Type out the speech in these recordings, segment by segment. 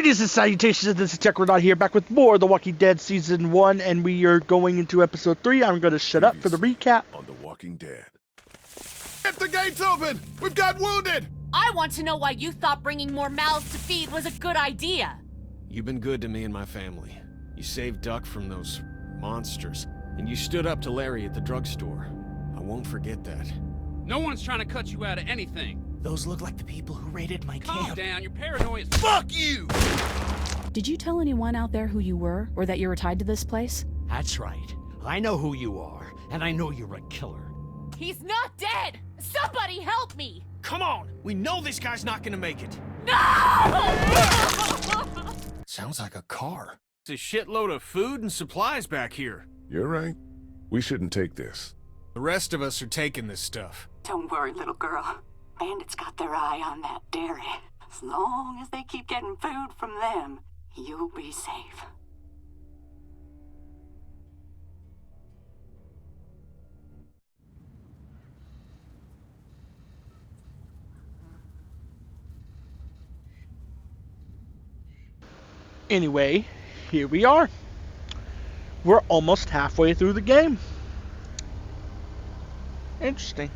Greetings and salutations, this is Techrodot here, back with more of The Walking Dead Season 1, and we are going into Episode 3. I'm going to shut up for the recap. On The Walking Dead. Get the gates open! We've got wounded! I want to know why you thought bringing more mouths to feed was a good idea. You've been good to me and my family. You saved Duck from those monsters, and you stood up to Larry at the drugstore. I won't forget that. No one's trying to cut you out of anything. Those look like the people who raided my Calm camp. down, you're paranoid. Fuck you! Did you tell anyone out there who you were, or that you were tied to this place? That's right. I know who you are, and I know you're a killer. He's not dead! Somebody help me! Come on! We know this guy's not gonna make it! No! Sounds like a car. There's a shitload of food and supplies back here. You're right. We shouldn't take this. The rest of us are taking this stuff. Don't worry, little girl. Bandits got their eye on that dairy. As long as they keep getting food from them, you'll be safe. Anyway, here we are. We're almost halfway through the game. Interesting.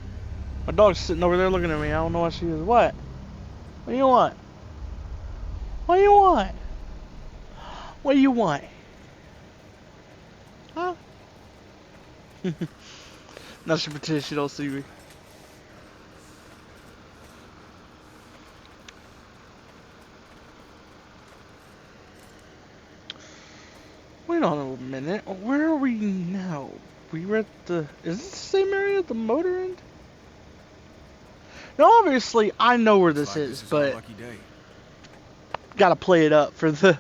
My dog's sitting over there looking at me. I don't know what she is. What? What do you want? What do you want? What do you want? Huh? Now she pretends she don't see me. Wait on a minute. Where are we now? We were at the... Is this the same area at the motor end? Now, obviously, I know where this is, but Lucky day. gotta play it up for the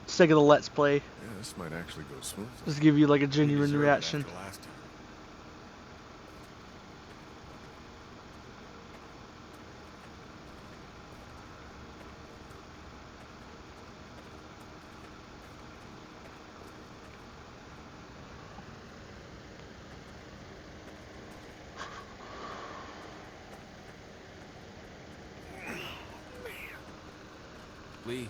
sake of the let's play. Yeah, this might actually go smooth. Just give you like a We genuine deserved it reaction. after last time. Lee,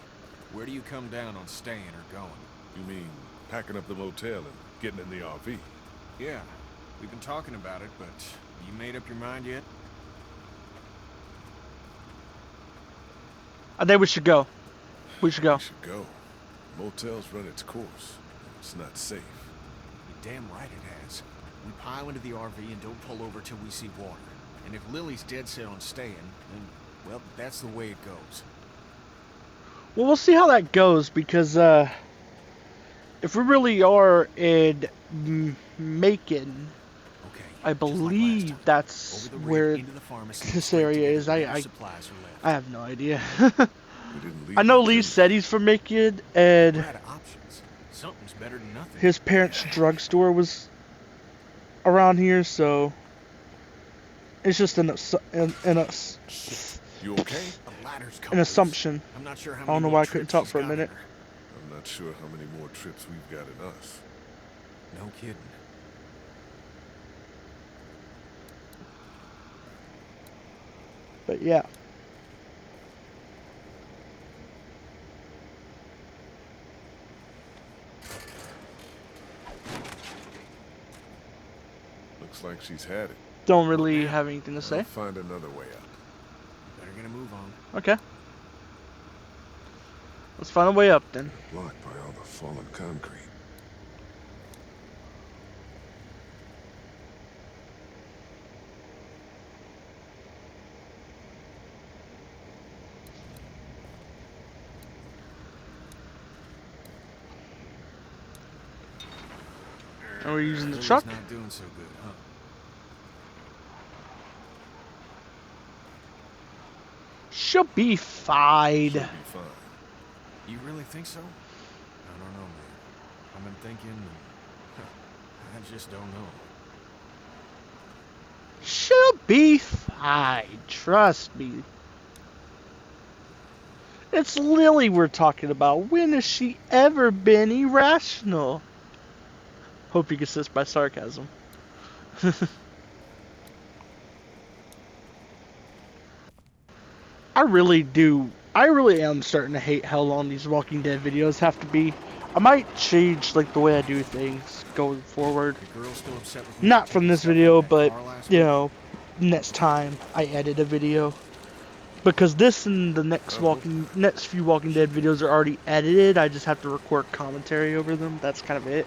where do you come down on staying or going? You mean packing up the motel and getting in the RV? Yeah, we've been talking about it, but you made up your mind yet? I think we should go. We should go. We should go. Motel's run its course. It's not safe. You're damn right it has. We pile into the RV and don't pull over till we see water. And if Lily's dead set on staying, then, well, that's the way it goes. Well, we'll see how that goes, because if we really are in Macon, Okay. I just like last believe time. that's Over the where rig, into the pharmacy, this straight area to is. where I supplies are left. I have no idea. We didn't leave I know until- Lee said he's from Macon, and We're out of options. Something's better than nothing. his parents' drugstore was around here, so it's just an You okay? The ladder's an coming. assumption. I'm not sure how I don't many know more why I couldn't trips talk he's for a got minute. in her. I'm not sure how many more trips we've got in us. No kidding. But yeah. Looks like she's had it. Don't really have anything to say. I'll find another way out. Better get a move on. Okay. Let's find a way up then. Blocked by all the fallen concrete. Are we using the Lily's truck? not doing so good, huh? She'll be fine. She'll be fine. You really think so? I don't know, man. I've been thinking, and I just don't know. She'll be fine. Trust me. It's Lily we're talking about. When has she ever been irrational? Hope you can sense my sarcasm. I really do I really am starting to hate how long these Walking Dead videos have to be. I might change like the way I do things going forward. The girl's still upset with me. Not from this video, but Bar last you week. know, next time I edit a video. Because this and the next few Walking Dead videos are already edited. I just have to record commentary over them. That's kind of it.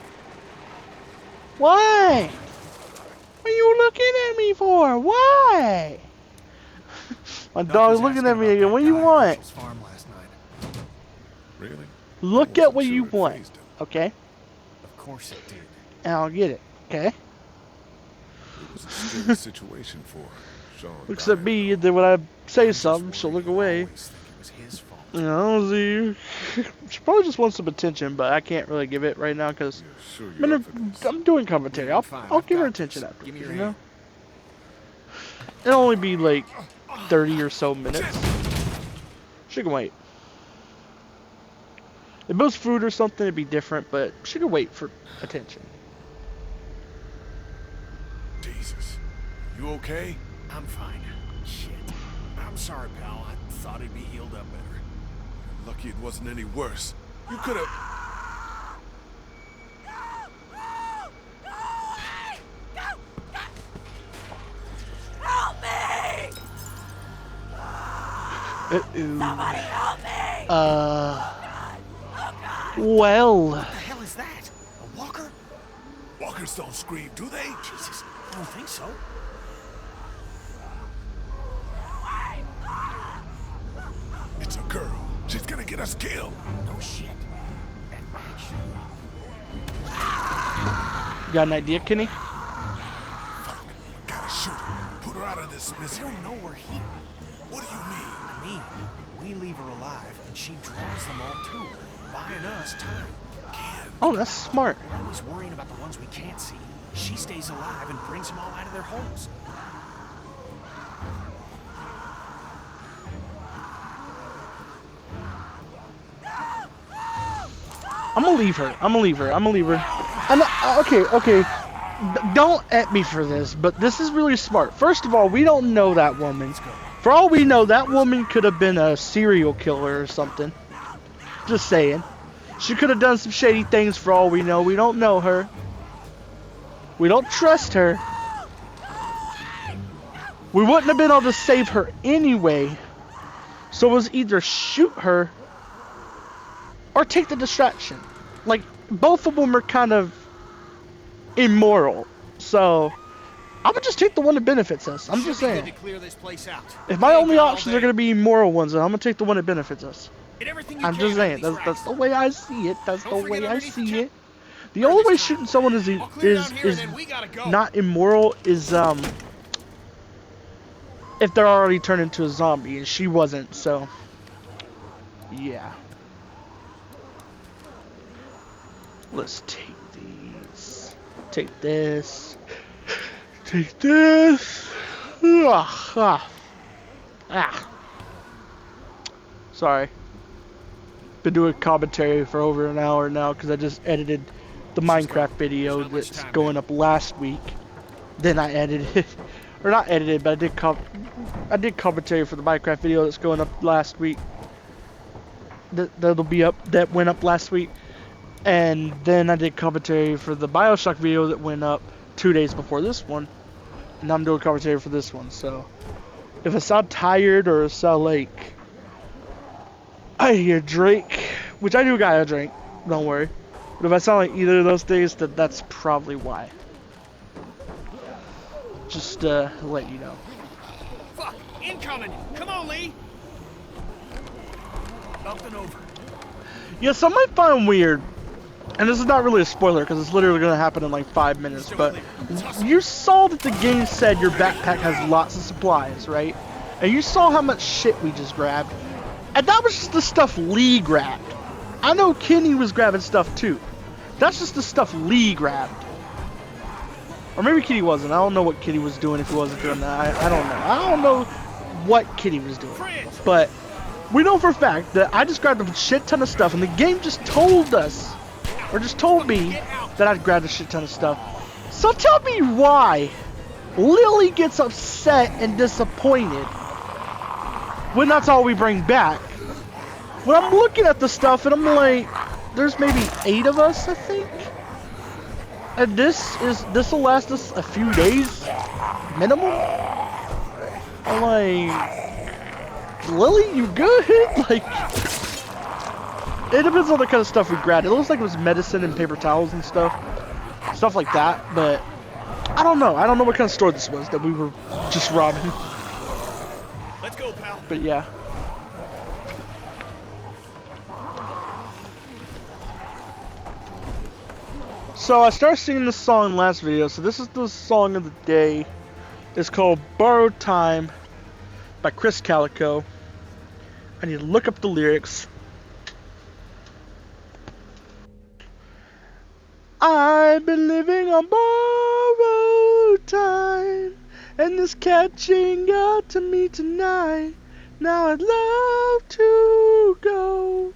Why? What are you looking at me for? Why? My dog's looking at me again. What do you want? Farm last night. Really? Look at what you want. Okay? Of course it did. And I'll get it. Okay? It was a scary situation for Sean. Looks at me, and then when I say something, she'll look away. I always think it was his fault. You know, she probably just wants some attention, but I can't really give it right now because Sure you're up for this. I'm doing commentary. I'll Fine, I'll I've give her got attention this. after, Give me you your know. hand. It'll only be like 30 or so minutes. She can wait. If it was food or something, it'd be different, but she can wait for attention. Jesus. You okay? I'm fine. Shit. I'm sorry, pal. I thought he'd be healed up better. Lucky it wasn't any worse. You could have. Help me! Somebody help me! Well, What the hell is that? A walker? Walkers don't scream, do they? Jesus, I don't think so. It's a girl. She's gonna get us killed. No shit. And actually, you got an idea, Kenny? Gotta shoot her. Put her out of this I misery. don't know we're here. What do you mean? I mean, we leave her alive, and she draws them all to her, buying us time. Oh, that's smart. We're always worrying about the ones we can't see. She stays alive and brings them all out of their holes. I'm gonna leave her. I'm gonna leave her. I'm gonna leave her. I'm not, okay. Don't at me for this, but this is really smart. First of all, we don't know that woman. For all we know, that woman could have been a serial killer or something. Just saying. She could have done some shady things for all we know. We don't know her. We don't trust her. We wouldn't have been able to save her anyway. So it was either shoot her or take the distraction. Like, both of them are kind of immoral. So, I'm gonna just take the one that benefits us. I'm just Should be good saying. to clear this place out. If my We ain't only got all options are day. gonna be immoral ones, then I'm gonna take the one that benefits us. Get everything you I'm can just out saying. of these That's racks. the way I see it. That's Don't the forget way I underneath the see tent. it. The only way shooting someone is I'll clear down here and then we gotta go. not immoral is if they're already turned into a zombie, and she wasn't. So, yeah. Let's take these. Take this. Take this. Sorry. Been doing commentary for over an hour now because I just edited the Minecraft video There's not much that's time going up last week. Then I edited, or not edited, but I did commentary for the Minecraft video that's going up last week. That'll be up. That went up last week. And then I did commentary for the BioShock video that went up 2 days before this one. And I'm doing commentary for this one. So if I sound tired or sound like I hear drink, which I do got a drink, don't worry. But if I sound like either of those things, then that's probably why. Just to let you know. Fuck! Incoming! Come on, Lee! Bumping over. Yeah, some might find weird, and this is not really a spoiler because it's literally going to happen in like 5 minutes, but you saw that the game said your backpack has lots of supplies, right? And you saw how much shit we just grabbed. And that was just the stuff Lee grabbed. I know Kenny was grabbing stuff too. That's just the stuff Lee grabbed. Or maybe Kitty wasn't. I don't know what Kitty was doing if he wasn't doing that. I don't know. I don't know what Kitty was doing. But we know for a fact that I just grabbed a shit ton of stuff, and the game just told us, or just told me, that I'd grabbed a shit ton of stuff. So tell me why Lily gets upset and disappointed when that's all we bring back. when I'm looking at the stuff and I'm like, there's maybe 8 of us, I think. And this will last us a few days, minimum. I'm like, Lily, you good? Like, it depends on the kind of stuff we grabbed. It looks like it was medicine and paper towels and stuff like that. But I don't know. I don't know what kind of store this was that we were just robbing. Let's go, pal. But yeah. So I started singing this song in the last video, so this is the song of the day. It's called Borrowed Time by Chris Calico. I need to look up the lyrics. I've been living on borrowed time, and this catching up to me tonight. Now I'd love to go.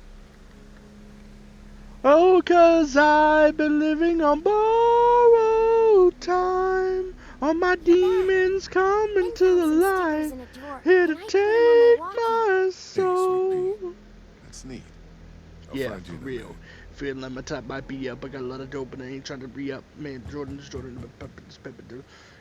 Oh, 'cause I've been living on borrowed time. All my demons coming to the light, here to take my soul. That's neat. Yeah, for real. Feeling like my top might be up. I got a lot of dope and I ain't trying to re-up. Man, Jordan's Jordan,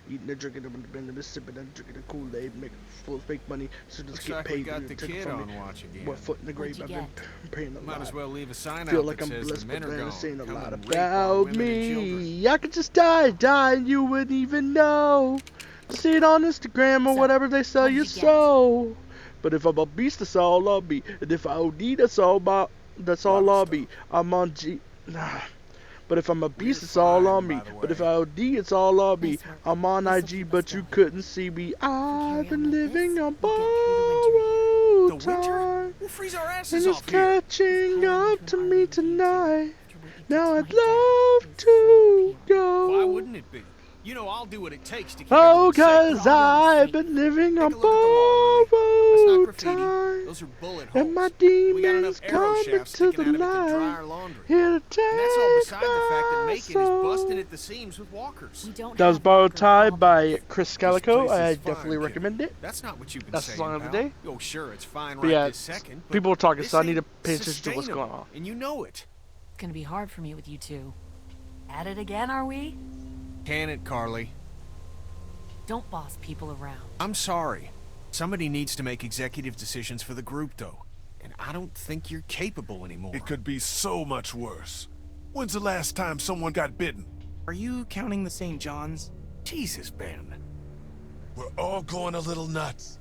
eating and drinking and sipping and drinking the Kool-Aid, make full fake money, so just Looks get like we paid. got the kid on watch again. What foot in the grave? What'd you I've been praying a Might lot. as well leave a sign Feel out like that I'm says blessed, the but men are man, gone. saying a Come lot and rape our about women and children. me. I could just die, and you wouldn't even know. See it on Instagram or So, whatever they sell what'd you you get? so. But if I'm a beast, that's all I'll be. And if I OD, that's all I'll be. I'm on G. Nah. But if I'm a beast, it's all on me. But if I OD, it's all I'll be. Nice work. I'm on This'll IG, keep but us you going. couldn't see me. I've been on like living this, on we'll get through borrowed The winter? time. We'll freeze our And asses it's off here. catching up to me tonight. Now I'd After what love you to did, go. Why wouldn't it be? You know I'll do what it takes to keep Oh, everything safe. 'cause I've been living Take a on look at the wall, Lily. That's not borrowed graffiti. time. Those are bullet holes. And my We got demons enough arrow coming shafts to sticking the out of it to dry light. our laundry. Here to And that's all take beside the fact that my Macon is busting soul. at the seams with walkers. We don't That was have Borrowed walkers Time all by the- Chris Calico. This place I is definitely fine, recommend kid. it. That's not what you've been That's the saying, song of the pal. day. Oh, sure, it's fine But right yeah, this second. but people are talking, this so I need to ain't pay attention to what's going sustainable, on. And you know it. It's gonna be hard for me with you two. At it again, are we? Can it, Carly? Don't boss people around. I'm sorry. Somebody needs to make executive decisions for the group, though. And I don't think you're capable anymore. It could be so much worse. When's the last time someone got bitten? Are you counting the St. John's? Jesus, Ben. We're all going a little nuts.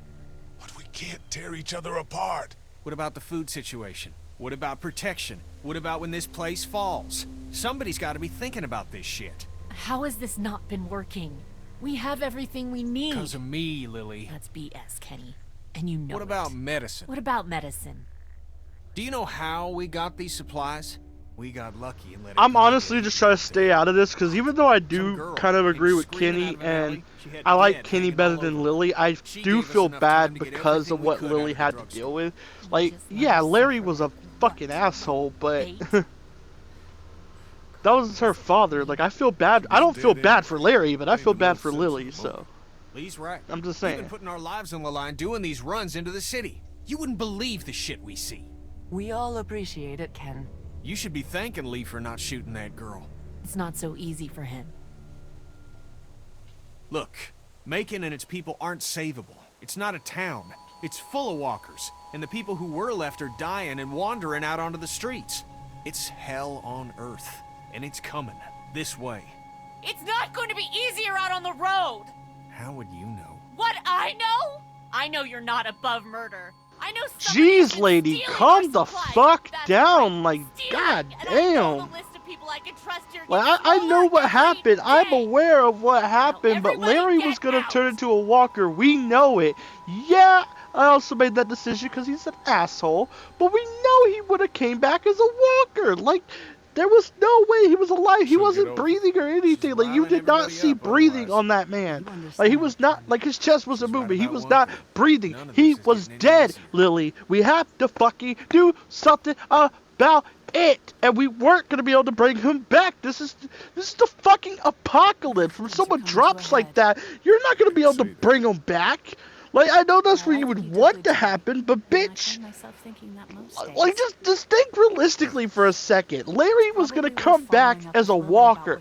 But we can't tear each other apart. What about the food situation? What about protection? What about when this place falls? Somebody's got to be thinking about this shit. How has this not been working? We have everything we need. Because of me, Lily. That's BS, Kenny. And you know What about it. medicine? What about medicine? Do you know how we got these supplies? We got lucky and let it I'm go honestly again. just trying to stay out of this because even though I Some do girl kind of came agree with screaming Kenny out of an and alley. She had I like blood Kenny hanging better all than over. Lily, I She do gave us feel enough bad time to get because of everything we what could out Lily of the had to drugstore. deal with. Like, Just let yeah, us Larry suffer. was a fucking asshole, but Bait. that was her father. Like, I feel bad. I don't feel bad for Larry, but I feel bad for Lily, so Lee's right. I'm just We've saying. been putting our lives on the line doing these runs into the city. You wouldn't believe the shit we see. We all appreciate it, Ken. You should be thanking Lee for not shooting that girl. It's not so easy for him. Look, Macon and its people aren't savable. It's not a town. It's full of walkers, and the people who were left are dying and wandering out onto the streets. It's hell on earth, and it's coming this way. It's not going to be easier out on the road! How would you know? What I know? I know you're not above murder. I know somebody has Jeez, been lady, stealing calm our the supplies. fuck That's down. right, Like, stealing. god And I know damn. the list of people I can trust here Like, gets I know smaller what every happened. I'm day. aware of what happened, but everybody Larry get was gonna out. turn into a walker. We know it. Yeah, I also made that decision because he's an asshole, but we know he would have came back as a walker. Like, there was no way he was alive. He She'll wasn't get over it. breathing or anything. Like, you riling did not everybody see up breathing otherwise. on that man. You understand. Like, he was not, like, his chest wasn't She's right moving. He about was one not thing. breathing. None of He this is was getting any dead, easier. Lily. We have to fucking do something about it. And we weren't gonna be able to bring him back. This is the fucking apocalypse. When someone come to drops a like head. that, you're not gonna be able to Say that. bring him back. Like, I know that's what you would want to happen, but bitch, like, just think realistically for a second. Larry was gonna come back as a walker.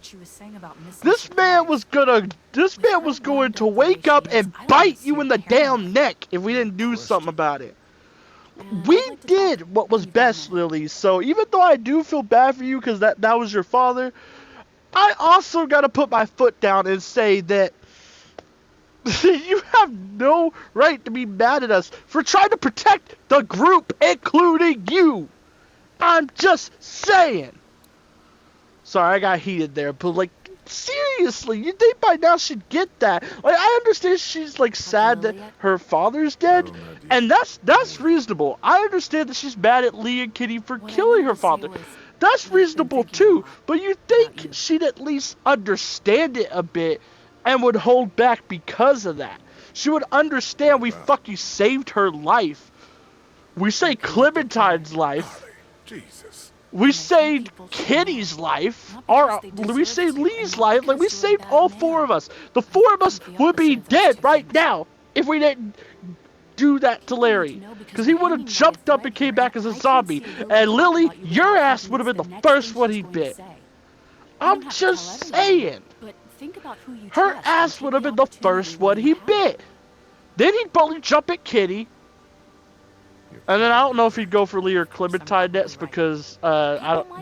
This man was going to wake up and bite you in the damn neck if we didn't do something about it. We did what was best, Lily, so even though I do feel bad for you because that was your father, I also gotta put my foot down and say that you have no right to be mad at us for trying to protect the group, including you. I'm just saying. Sorry, I got heated there, but like, seriously, you think by now she'd get that? Like, I understand she's like sad that her father's dead, and that's reasonable. I understand that she's mad at Lee and Kitty for killing her father. That's reasonable too, but you think she'd at least understand it a bit and would hold back because of that. She would understand we fucking saved her life. We saved Clementine's life. Jesus. We saved Kitty's life. We saved Lee's life. Like, we saved all four of us. The four of us would be dead right now if we didn't do that to Larry. Because he would have jumped up and came back as a zombie. And Lily, your ass would have been the first one he bit. I'm just saying. Her ass would have been the first one he bit. Then he'd probably jump at Kitty. And then I don't know if he'd go for Lee or Clementine next because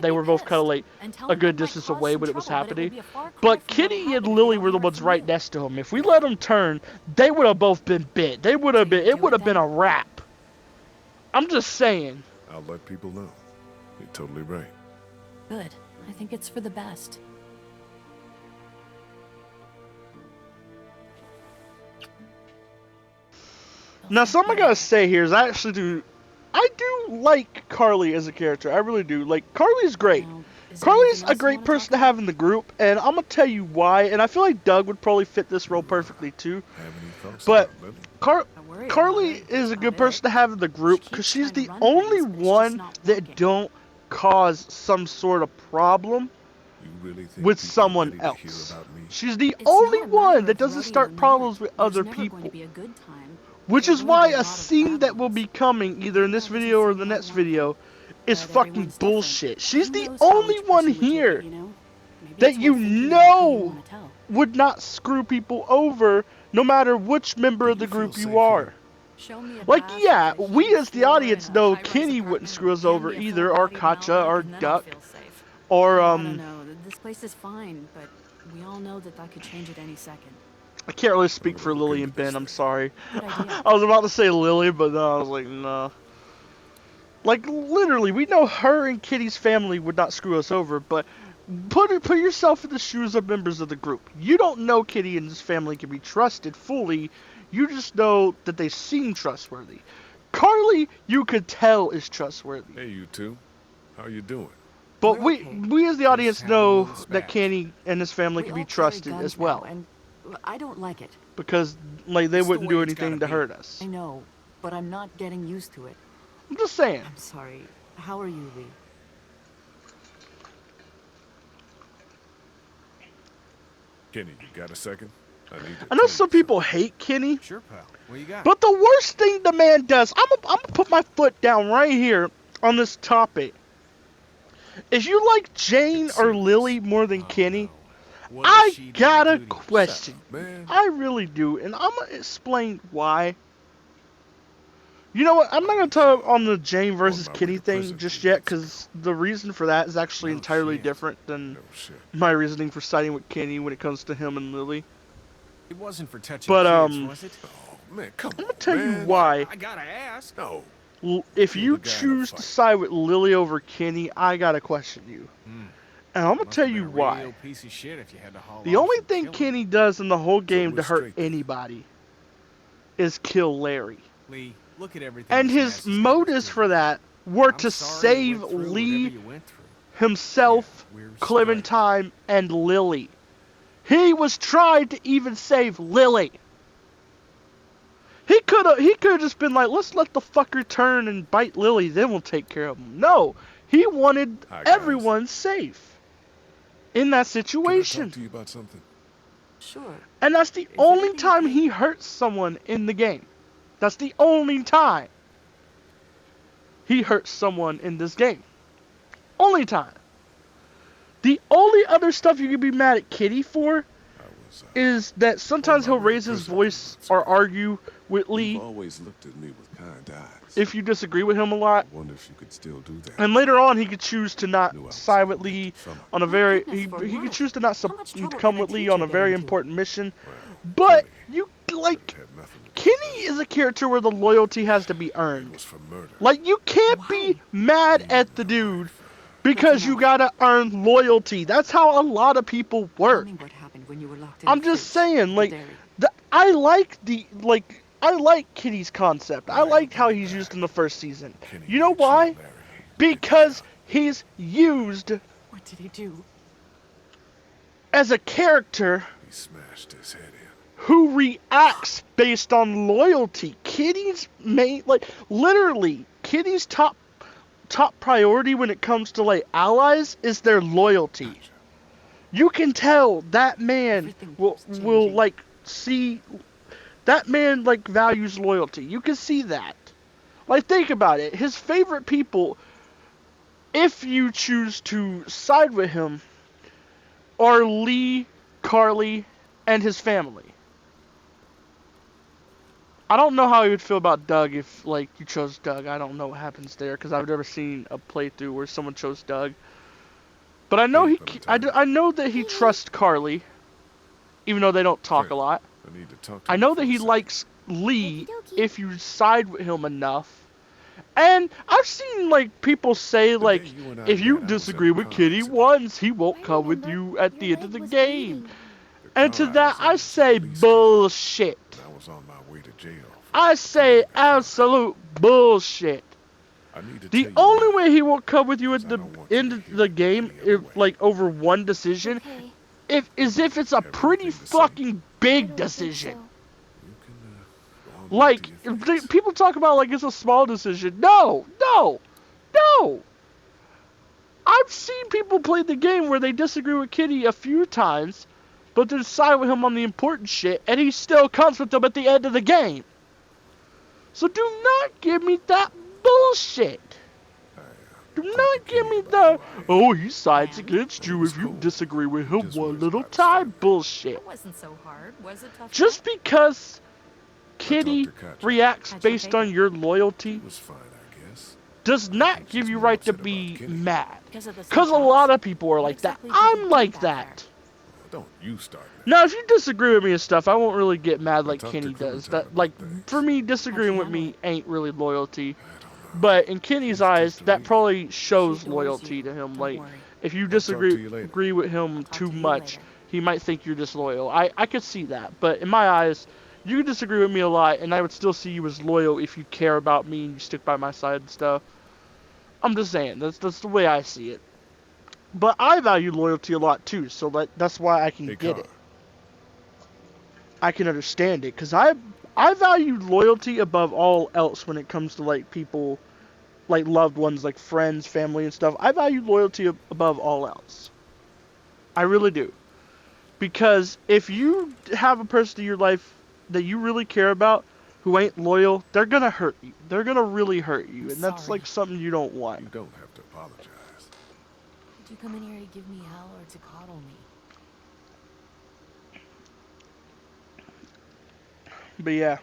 they were both kind of like a good distance away when it was happening. But Kitty and Lily were the ones right next to him. If we let them turn, they would have both been bit. It would have been a wrap. I'm just saying. I'll let people know. You're totally right. Good. I think it's for the best. Now, something I gotta say here is I do like Carly as a character. I really do. Like, Carly's great. Carly's a great person to have in the group, and I'm gonna tell you why. And I feel like Doug would probably fit this role perfectly too. But Carly is a good person to have in the group because she's the only one that don't cause some sort of problem with someone else. She's the only one that doesn't start problems with other people. Which is why a scene that will be coming either in this video or the next video is fucking bullshit. She's the only one here that you know would not screw people over no matter which member of the group you are. Like, yeah, we as the audience know Kenny wouldn't screw us over either, or Katja, or Duck, or This place is fine, but we all know that could change at any second. I can't really speak for Lily and Ben, I'm sorry. I was about to say Lily, but no, I was like, no. Like, literally, we know her and Kitty's family would not screw us over, but put yourself in the shoes of members of the group. You don't know Kitty and his family can be trusted fully, you just know that they seem trustworthy. Carly, you could tell is trustworthy. Hey, you two. How you doing? But we as the audience know that Kenny and his family can be trusted as well. I don't like it. Because, like, they wouldn't do anything to hurt us. I know, but I'm not getting used to it. I'm just saying. I'm sorry. How are you, Lee? Kenny, you got a second? I know some people hate Kenny. Sure, pal. What you got? But the worst thing the man does, I'm gonna put my foot down right here on this topic. If you like Jane or Lily more than Kenny, I got a question. I really do, and I'm gonna explain why. You know what? I'm not gonna talk on the Jane versus Kenny thing just yet, because the reason for that is actually entirely different than my reasoning for siding with Kenny when it comes to him and Lily. It wasn't for touching kids, was it? Oh, man, come on, I'm gonna tell you why. I gotta ask. No. If you choose to side with Lily over Kenny, I gotta question you. And I'm gonna tell you why. The only thing Kenny does in the whole game to hurt anybody is kill Larry. Lee, look at everything. And his motives for that were to save Lee, himself, Clementine, and Lily. He was trying to even save Lily. He could have just been like, let's let the fucker turn and bite Lily, then we'll take care of him. No, he wanted everyone safe in that situation. Can I talk to you about something? Sure. And that's the only time he hurts someone in the game. That's the only time he hurts someone in this game. Only time. The only other stuff you can be mad at Kitty for is that sometimes he'll raise his voice or argue with Lee You've always looked at me with kind eyes. if you disagree with him a lot. I wonder if you could still do that. And later on, he could choose to not Knew I was side with Lee someone. on a very. He could choose to not come with Lee on a very important mission. But you like Had nothing to do Kenny is a character where the loyalty has to be It earned. was for murder. Like you can't be mad at the dude because you gotta earn loyalty. That's how a lot of people Tell work. me what happened when you were locked in I'm the just fridge, saying, the like, dairy. I like Kitty's concept. I liked how he's used in the first season. Kenny You know hates you, why? Larry. Because he's used What did he do? as a character He smashed his head in. who reacts based on loyalty. Kitty's main, like, literally, Kitty's top priority when it comes to, like, allies is their loyalty. You can tell that man Everything will keeps changing. like see that man like values loyalty. You can see that. Like think about it. His favorite people, if you choose to side with him, are Lee, Carly, and his family. I don't know how he would feel about Doug if like you chose Doug. I don't know what happens there because I've never seen a playthrough where someone chose Doug. But I know I know that he trusts Carly, even though they don't talk a lot. I need to talk to I you know for that a he second. likes Lee if you side with him enough. And I've seen like people say like day you and I if you met, I was disagree at with the Kitty concert. once, he won't come with you at the end of the game. The And to car that was in I the say police car, bullshit. and I was on my way to jail. I say absolute bullshit. I need to The tell you only now, way he will come with you at I the don't want you end to of hear the me game, any other way. like over one decision, if it's a pretty Everything the same. fucking big decision. you can, go on back Like to your if things. people talk about like it's a small decision. No. I've seen people play the game where they disagree with Kitty a few times, but they side with him on the important shit, and he still comes with them at the end of the game. So do not give me that bullshit. Do not give me the, oh, he sides against you if you disagree with him Just one was little not time fair. bullshit. It wasn't so hard, was it, tough? Just because Kitty talked to Katja. reacts How'd you based take on it? your loyalty It was fine, I guess. does not give she's you more right to upset about be Kitty. mad. Because of the Because a St. lot John's? of people are like that. exactly did you I'm do like back that. Don't you start that. Now, if you disagree with me and stuff, I won't really get mad like talked to Kenny does. Clementine That about like things. for me, disagreeing with handle me ain't really loyalty. I don't know. But in Kenny's eyes, to that leave. probably shows She adores loyalty you. to him. Don't Like, worry. if you talk to you disagree later. agree with him talk too to you much, later. he might think you're disloyal. I could see that. But in my eyes, you could disagree with me a lot, and I would still see you as loyal if you care about me and you stick by my side and stuff. I'm just saying, that's the way I see it. But I value loyalty a lot too, so that's why I can Hey, get Carl. it. I can understand it, because I value loyalty above all else when it comes to like people, like loved ones, like friends, family and stuff. I value loyalty above all else. I really do. Because if you have a person in your life that you really care about who ain't loyal, they're gonna hurt you. They're gonna really hurt you, and that's sorry. like something you don't want. You don't have to apologize. Did you come in here to give me hell or to coddle me? But yeah.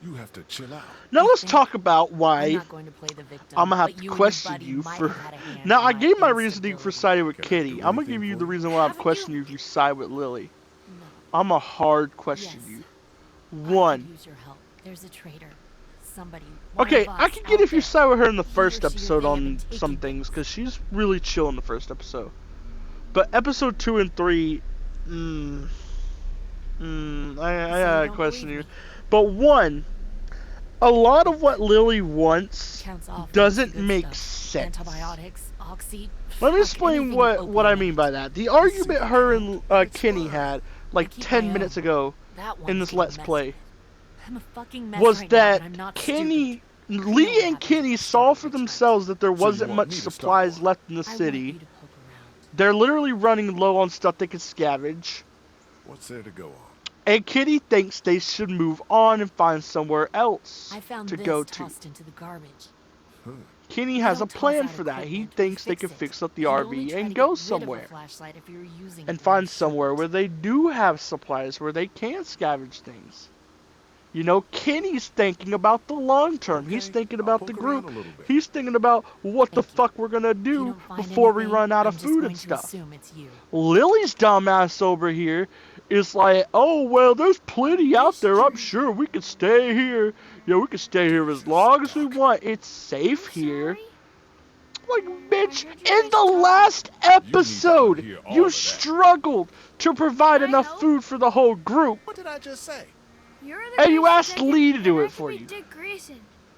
You have to chill out. Now You let's think? talk about I'm why not going to play the victim. I'm gonna have but to you and your question buddy you might for. have had a hand Now in I gave my instability. reasoning for siding with Can I Kitty. do I'm gonna anything give you for the you? reason why I'm Haven't you- questioning you if you side with Lily. No. I'm a hard question Yes. you. I One. could use your help. There's a traitor. Somebody. one Okay, of I us can out get if you there. side with her in the He or first she or episode they have on been taking some things, because she's really chill in the first episode. But episode 2 and 3, I So gotta don't question believe you. me. But one, a lot of what Lily wants Counts off the doesn't good make stuff. sense. Antibiotics, oxy. Let me fuck, explain anything what I opium. mean by that. The argument her and Kenny had like keep 10 my minutes own. ago That in one's this getting Let's messy. Play I'm a fucking mess was right now, that but I'm not Kenny, stupid. Lee what and happens Kenny if saw somebody for tries. themselves that there So you wasn't want much me to stop supplies war? left in the I want city. you to poke around. They're literally running low on stuff they could scavenge. What's there to go on? And Kitty thinks they should move on and find somewhere else I found to this go to. tossed into the garbage. Kenny You has a don't toss plan out for that. He equipment, thinks they fix can it. fix up the You only RV try and to go get rid of a somewhere. flashlight if you're using And it find for somewhere where they do have supplies where they can scavenge things. You know, Kenny's thinking about the long term. He's Okay, thinking I'll about the poke around group. a little bit. He's thinking about what the Thank you. fuck we're gonna If you do don't find before we anything, run out I'm of just food going and to stuff. assume it's you. Lily's dumbass over here is like, oh, well, there's plenty out there. I'm sure we could stay here. Yeah, we could stay here as long as we want. It's safe here. Like, bitch, in the last episode, hear all you of that. struggled to provide enough food for the whole group. What did I just say? And you asked Lee to do it for you.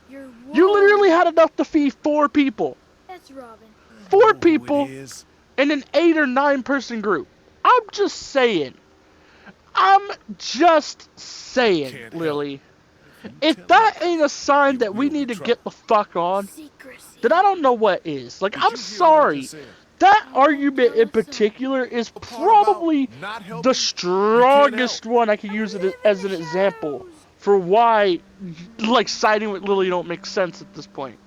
You literally had enough to feed 4 people. That's Robin. 4 people It is. in an 8 or 9 person group. I'm just saying. I'm just saying, Can't Lily. If that ain't a sign that we need to get the fuck on, Secrecy. then I don't know what is. Like, Did I'm you hear what I sorry. just said? That argument in particular is The part about probably not helping, the you can't strongest help. one I can use it as an example for why, like, siding with Lily don't make sense at this point.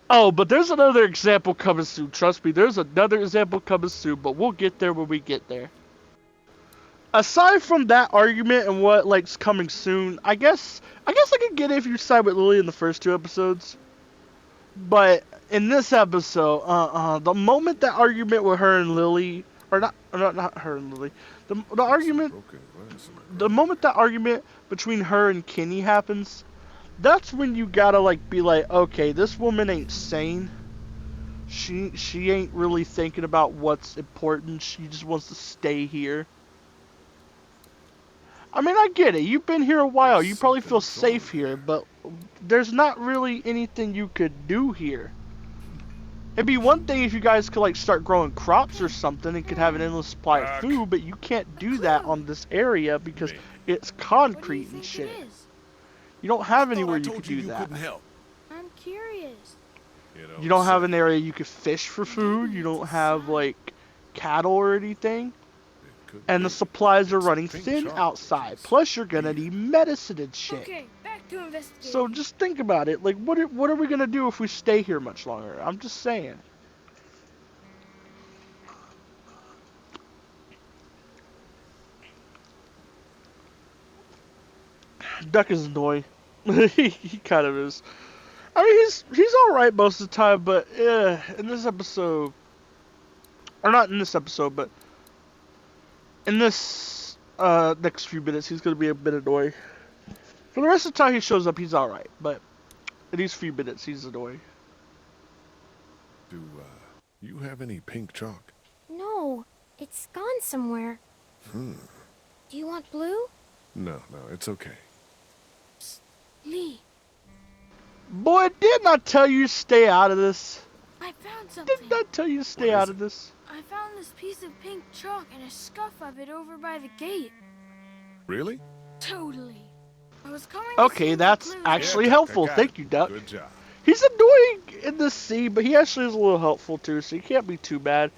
Oh, but there's another example coming soon. Trust me, there's another example coming soon, but we'll get there when we get there. Aside from that argument and what like's coming soon, I guess I could get it if you side with Lily in the first 2 episodes. But in this episode, the moment that argument with her and Lily, or not her and Lily, the argument, Broken glass in the the moment that argument between her and Kenny happens, that's when you gotta like be like, okay, this woman ain't sane. She ain't really thinking about what's important. She just wants to stay here. I mean, I get it. You've been here a while. You probably feel safe here, but there's not really anything you could do here. It'd be one thing if you guys could like start growing crops or something and could have an endless supply of food, but you can't do that on this area because it's concrete and shit. You don't have anywhere you could do that. Couldn't help. I'm curious. You don't have an area you could fish for food. You don't have like cattle or anything. And the supplies are running thin outside. Plus, you're gonna need medicine and shit. Okay, back to investigating. So just think about it. Like, what are we gonna do if we stay here much longer? I'm just saying. Duck is annoying. he kind of is. I mean, he's all right most of the time, but in this episode, or not in this episode, but in this next few minutes, he's gonna be a bit annoying. For the rest of the time he shows up, he's all right, but in these few minutes, he's annoying. Do you have any pink chalk? No, it's gone somewhere. Do you want blue? No, it's okay. Lee, Boy, didn't I tell you to stay out of this? I found something. Didn't I tell you to stay out of this? I found this piece of pink chalk and a scuff of it over by the gate. Really? Totally. I was coming to see Okay, the that's clues. actually Yeah, helpful. I got Thank it. you, Duck. Good job. He's annoying in this scene, but he actually is a little helpful too, so you can't be too bad.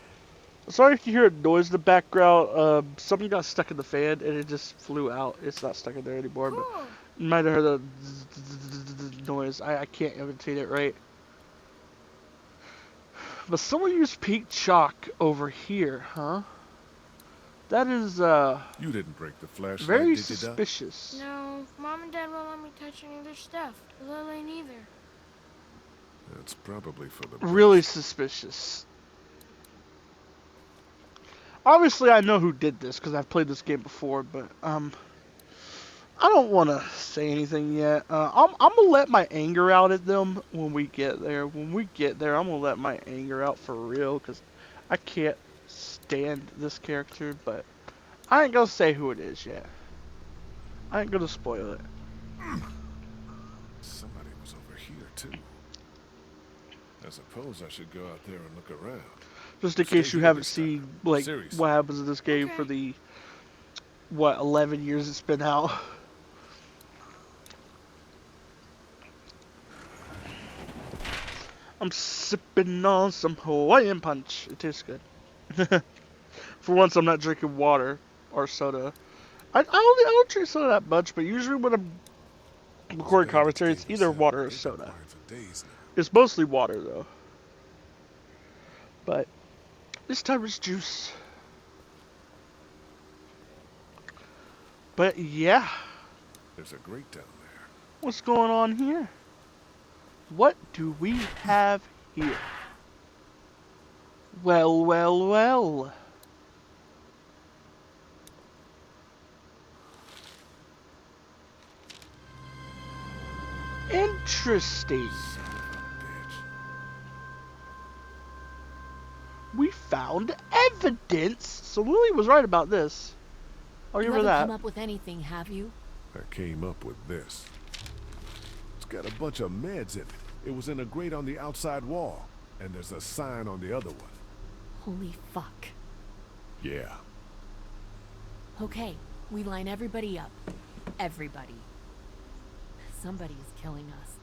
Sorry if you hear a noise in the background. Something got stuck in the fan and it just flew out. It's not stuck in there anymore, but Cool. you might have heard the noise. I can't imitate it right. But someone used pink chalk over here, huh? That is You didn't break the flashlight, very did you, Doc? suspicious. No, Mom and Dad won't let me touch any of their stuff. Lily neither. That's probably for the Really best. suspicious. Obviously, I know who did this because I've played this game before, but I don't want to say anything yet. I'm gonna let my anger out at them when we get there. When we get there, I'm gonna let my anger out for real because I can't stand this character. But I ain't gonna say who it is yet. I ain't gonna spoil it. Somebody was over here too. I suppose I should go out there and look around. Just in Stay case you here haven't this time. seen like Seriously. what happens in this game Okay. for the 11 years it's been out. I'm sipping on some Hawaiian punch. It tastes good. For once, I'm not drinking water or soda. don't drink soda that much, but usually when I'm recording commentary, it's either water or soda. It's mostly water though. But this time it's juice. But yeah. There's a grate down there. What's going on here? What do we have here? Well, well, well. Interesting. We found evidence. So Lily was right about this. I'll give her You that. haven't come up with anything, have you? I came up with this. It's got a bunch of meds in it. It was in a grate on the outside wall. And there's a sign on the other one. Holy fuck. Yeah. Okay, we line everybody up. Everybody. Somebody is killing us.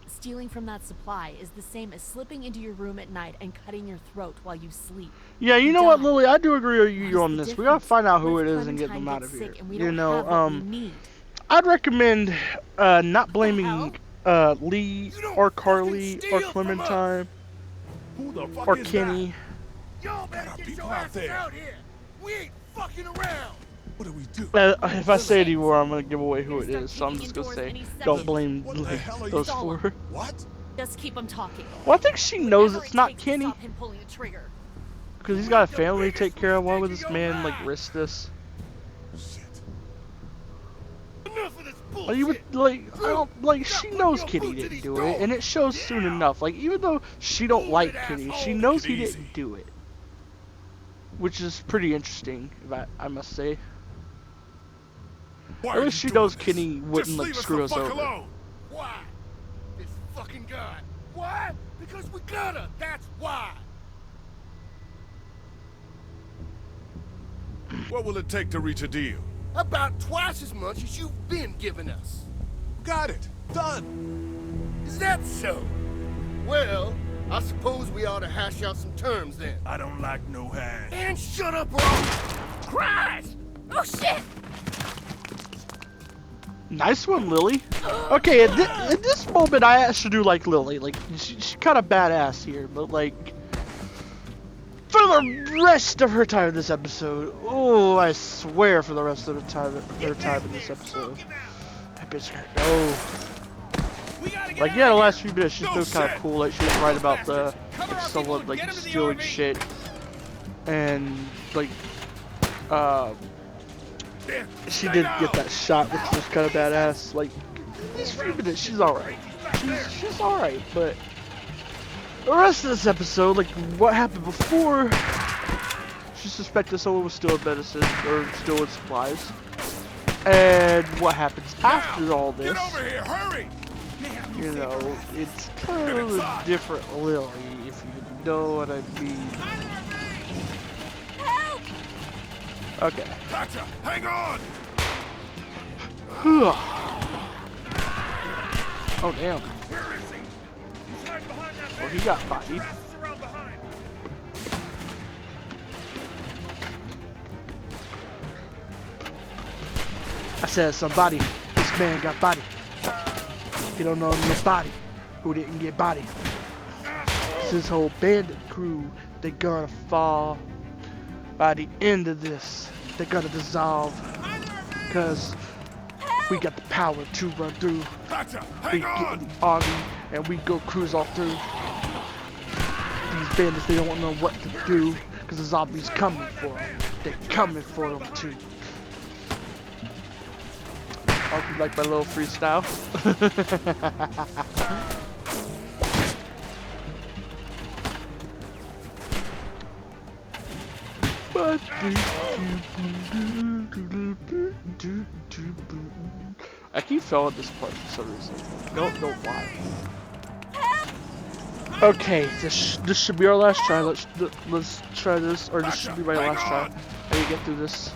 Stealing from that supply is the same as slipping into your room at night and cutting your throat while you sleep. Yeah, you know what, Die. Lily? I do agree with you What on is the this. We gotta difference? find out who What it if is and get Clementine them out gets of here. sick and we You don't know, have what we need? I'd recommend not blaming Lee or Carly or Clementine Who the fuck or is Kenny. Y'all better get people out there. here. We ain't fucking around. What do we do? If I say any more, I'm gonna give away who it is. So I'm just gonna say, don't blame What the like, hell are you those talking four. What? Just keep him talking. Well, I think she knows Whatever it's it not takes to Kenny stop him pulling the trigger. because he's got a family to take care of. Why would this man like risk this? Shit. Enough of this bullshit. Like, you would, like, I don't, like, she knows Kenny didn't do it, and it shows soon enough. Like, even though she don't like Kenny, she knows he didn't do it. Which is pretty interesting, if I must say. Why At are least you she knows doing Kenny this? wouldn't, Just like, leave us screw the us fuck over. alone. Why? This fucking guy. Why? Because we gotta. That's why. What will it take to reach a deal? About twice as much as you've been giving us. Got it. Done. Is that so? Well, I suppose we ought to hash out some terms then. I don't like no hash. And shut up, or I'll... Christ! Oh shit! Nice one, Lily. Okay, at this moment, I actually do like Lily. Like, she's kind of badass here, but like, for the rest of her time in this episode, oh, I swear, for the rest of the time, her time in this episode, that bitch gotta go. Like, yeah, the last few minutes, she's still kind of cool. Like, she was right about the like, someone like stealing shit, and like, she did get that shot, which was kind of badass. Like, these few minutes, she's alright. She's alright, but the rest of this episode, like what happened before, she suspected someone was stealing medicine or stealing supplies, and what happens after all this. Get over here, hurry! You know, it's kind of a different Lily, if you know what I mean. Okay. Gotcha! Hang on! Oh damn. Well, he got bodied. I said somebody. This man got bodied. You don't know nobody who didn't get bodied. This whole bandit crew, they gonna fall. By the end of this, they're gonna dissolve. Cause we got the power to run through. Gotcha! We Hang get on! in the army and we go cruise all through. These bandits, they don't know what to do. Cause the zombies coming for them. They're coming for them too. I'll do like my little freestyle. I keep failing this part for some reason. Don't know why. Okay, this should be our last try. Let's try this, or this should be my last try. How do you get through this?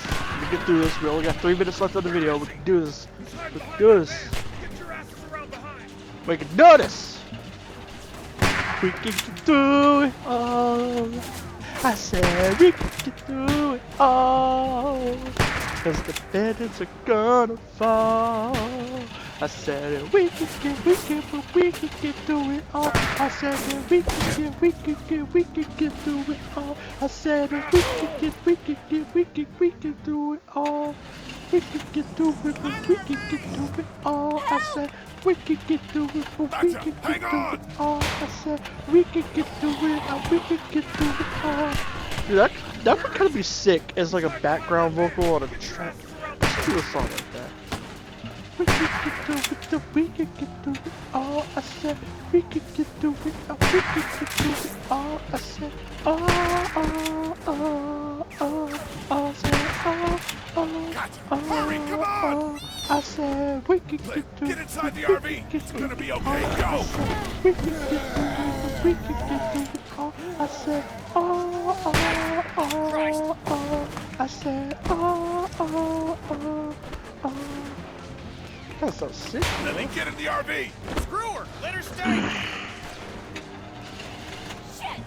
We can get through this. We only got 3 minutes left of the video. We can do this. We can do this. We can do this. We can do it all. I said we could get through it all. Cause the bandits are gonna fall. I said we could get through it all. I said we could get through it all. I said we could get through it all. We could get through it, but we could get through it all. I said we could get through it, but we could get through it all. I said we could get through it, and we could get through it all. Dude, that would kind of be sick as like a background vocal on a track. Let's do a song like that. We could get through it, we could get through it all. I said we could get through it, and we could get through it all. I said I said we could get through it. Get inside the RV. It's gonna be okay. Go. We could get through it, we could get through it all. I said I said That's so sick. Lily, get in the RV. Screw her! Let her stay! Shit!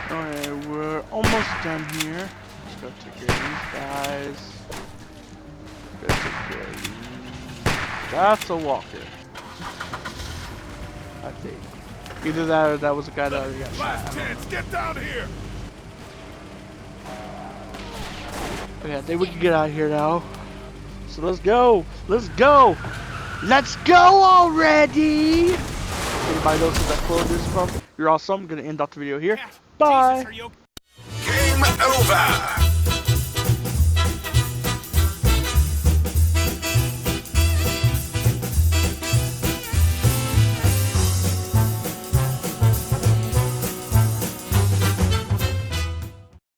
Alright, we're almost done here. Let's go take care of these guys. Go take care of these. That's a walker. I think. Either that or that was a guy that already got shot. Last chance. Get down here. Okay, I think we can get out of here now. So let's go. Let's go. Let's go already. Anybody knows who that quote is from? You're awesome. I'm gonna end off the video here. Bye. Jesus, are you okay? Game over.